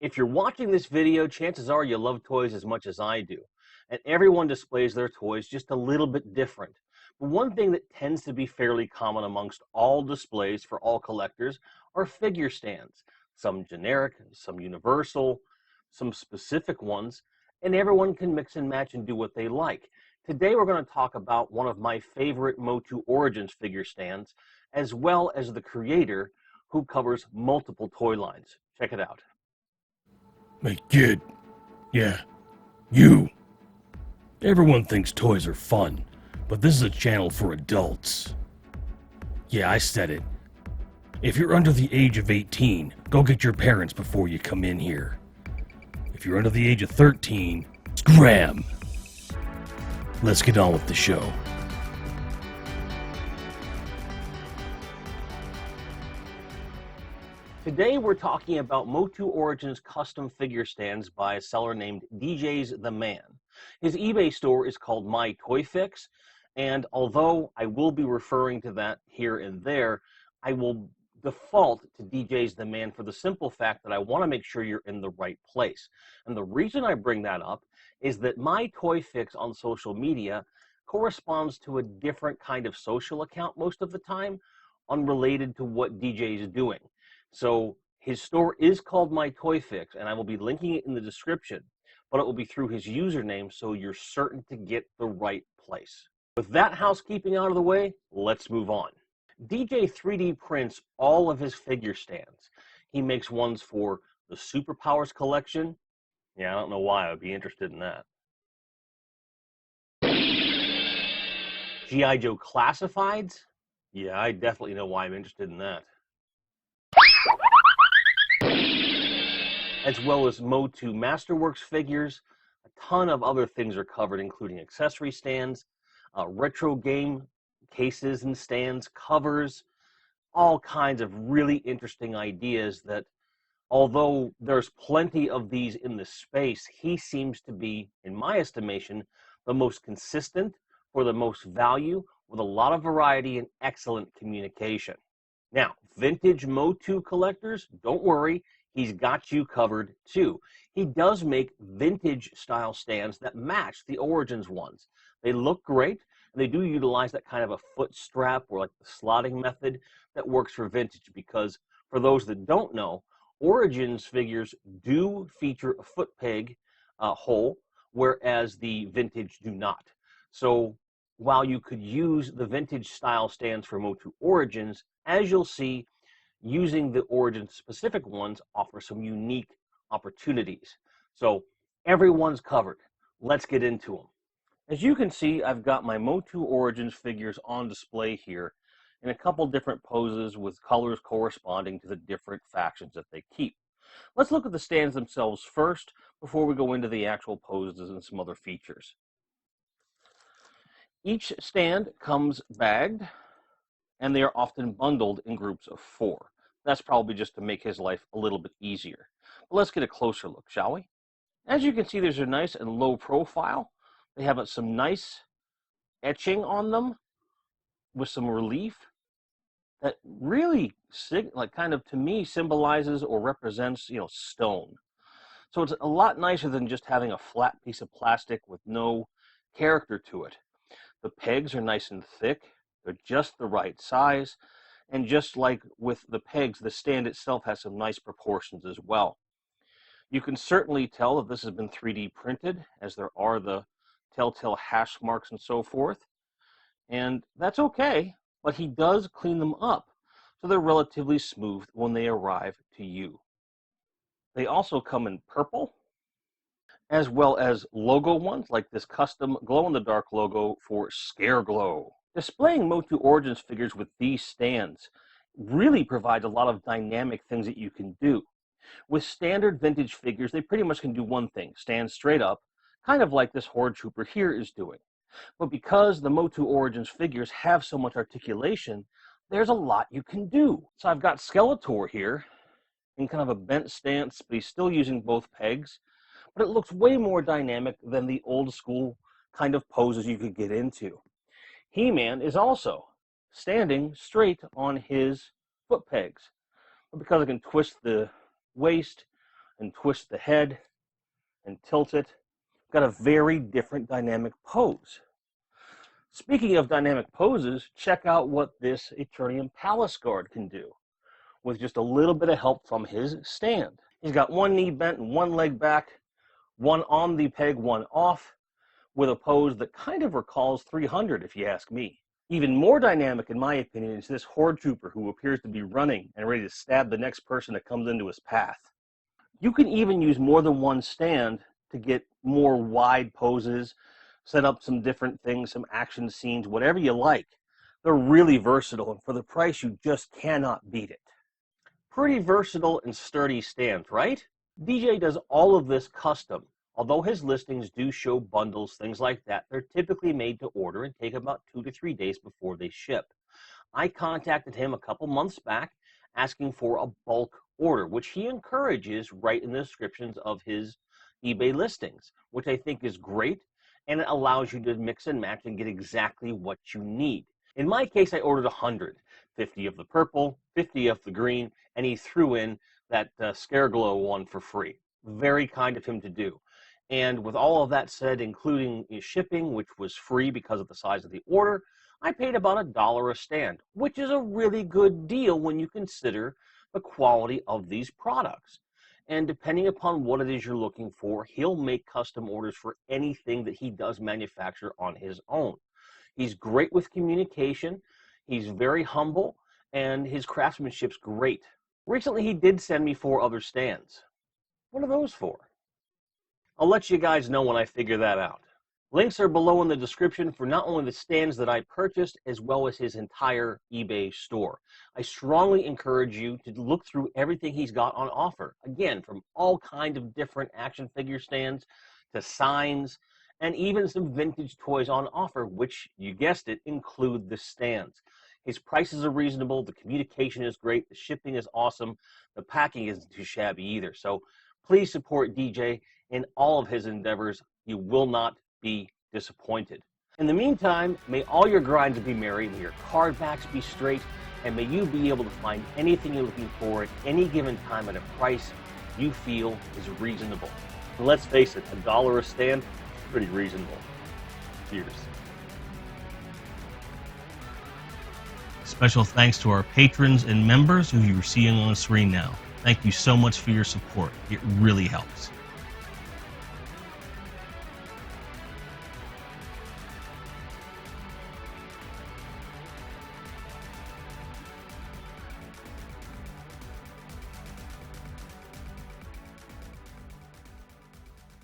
If you're watching this video, chances are you love toys as much as I do. And everyone displays their toys just a little bit different. But one thing that tends to be fairly common amongst all displays for all collectors are figure stands. Some generic, some universal, some specific ones, and everyone can mix and match and do what they like. Today we're going to talk about one of my favorite MOTU Origins figure stands, as well as the creator who covers multiple toy lines. Check it out. Hey kid, yeah, you. Everyone thinks toys are fun, but this is a channel for adults. Yeah, I said it. If you're under the age of 18, go get your parents before you come in here. If you're under the age of 13, scram! Let's get on with the show. Today we're talking about MOTU Origins custom figure stands by a seller named DJzTheMan. His eBay store is called My Toy Fix, and although I will be referring to that here and there, I will default to DJzTheMan for the simple fact that I want to make sure you're in the right place. And the reason I bring that up is that My Toy Fix on social media corresponds to a different kind of social account most of the time, unrelated to what DJ is doing. So his store is called My Toy Fix, and I will be linking it in the description, but it will be through his username, so you're certain to get the right place. With that housekeeping out of the way, let's move on. DJ 3D prints all of his figure stands. He makes ones for the Superpowers collection. Yeah, I don't know why I would be interested in that. G.I. Joe Classifieds. Yeah, I definitely know why I'm interested in that. As well as MOTU Masterworks figures. A ton of other things are covered, including accessory stands, retro game cases and stands, covers, all kinds of really interesting ideas that, although there's plenty of these in the space, he seems to be, in my estimation, the most consistent for the most value, with a lot of variety and excellent communication. Now, vintage MOTU collectors, don't worry, he's got you covered too. He does make vintage style stands that match the Origins ones. They look great, and they do utilize that kind of a foot strap or like the slotting method that works for vintage, because for those that don't know, Origins figures do feature a foot peg hole, whereas the vintage do not. So while you could use the vintage style stands for MOTU Origins, as you'll see, using the Origins specific ones offer some unique opportunities. So everyone's covered. Let's get into them. As you can see, I've got my MOTU Origins figures on display here in a couple different poses with colors corresponding to the different factions that they keep. Let's look at the stands themselves first before we go into the actual poses and some other features. Each stand comes bagged, and they are often bundled in groups of 4. That's probably just to make his life a little bit easier. But let's get a closer look, shall we? As you can see, there's a nice and low profile. They have some nice etching on them with some relief that really, kind of to me, symbolizes or represents, stone. So it's a lot nicer than just having a flat piece of plastic with no character to it. The pegs are nice and thick. They're just the right size. And just like with the pegs, the stand itself has some nice proportions as well. You can certainly tell that this has been 3D printed, as there are the telltale hash marks and so forth. And that's okay, but he does clean them up, so they're relatively smooth when they arrive to you. They also come in purple, as well as logo ones, like this custom glow-in-the-dark logo for Scare Glow. Displaying MOTU Origins figures with these stands really provides a lot of dynamic things that you can do. With standard vintage figures, they pretty much can do one thing, stand straight up, kind of like this Horde Trooper here is doing. But because the MOTU Origins figures have so much articulation, there's a lot you can do. So I've got Skeletor here in kind of a bent stance, but he's still using both pegs. But it looks way more dynamic than the old school kind of poses you could get into. He-Man is also standing straight on his foot pegs. But because I can twist the waist and twist the head and tilt it. Got a very different dynamic pose. Speaking of dynamic poses, check out what this Eternium Palace Guard can do with just a little bit of help from his stand. He's got one knee bent and one leg back, one on the peg, one off, with a pose that kind of recalls 300 if you ask me. Even more dynamic, in my opinion, is this Horde Trooper who appears to be running and ready to stab the next person that comes into his path. You can even use more than one stand to get more wide poses, set up some different things, some action scenes, whatever you like. They're really versatile, and for the price, you just cannot beat it. Pretty versatile and sturdy stands, right? DJ does all of this custom. Although his listings do show bundles, things like that, they're typically made to order and take about 2 to 3 days before they ship. I contacted him a couple months back asking for a bulk order, which he encourages right in the descriptions of his eBay listings, which I think is great, and it allows you to mix and match and get exactly what you need. In my case, I ordered 100, 50 of the purple, 50 of the green, and he threw in that Scare Glow one for free. Very kind of him to do. And with all of that said, including shipping, which was free because of the size of the order, I paid about $1 a stand, which is a really good deal when you consider the quality of these products. And depending upon what it is you're looking for, he'll make custom orders for anything that he does manufacture on his own. He's great with communication, he's very humble, and his craftsmanship's great. Recently, he did send me 4 other stands. What are those for? I'll let you guys know when I figure that out. Links are below in the description for not only the stands that I purchased, as well as his entire eBay store. I strongly encourage you to look through everything he's got on offer. Again, from all kinds of different action figure stands to signs, and even some vintage toys on offer, which, you guessed it, include the stands. His prices are reasonable, the communication is great, the shipping is awesome, the packing isn't too shabby either. So please support DJ in all of his endeavors. You will not be disappointed. In the meantime, may all your grinds be merry, may your card backs be straight, and may you be able to find anything you're looking for at any given time at a price you feel is reasonable. And let's face it, $1 a stand is pretty reasonable. Cheers. Special thanks to our patrons and members who you're seeing on the screen now. Thank you so much for your support. It really helps.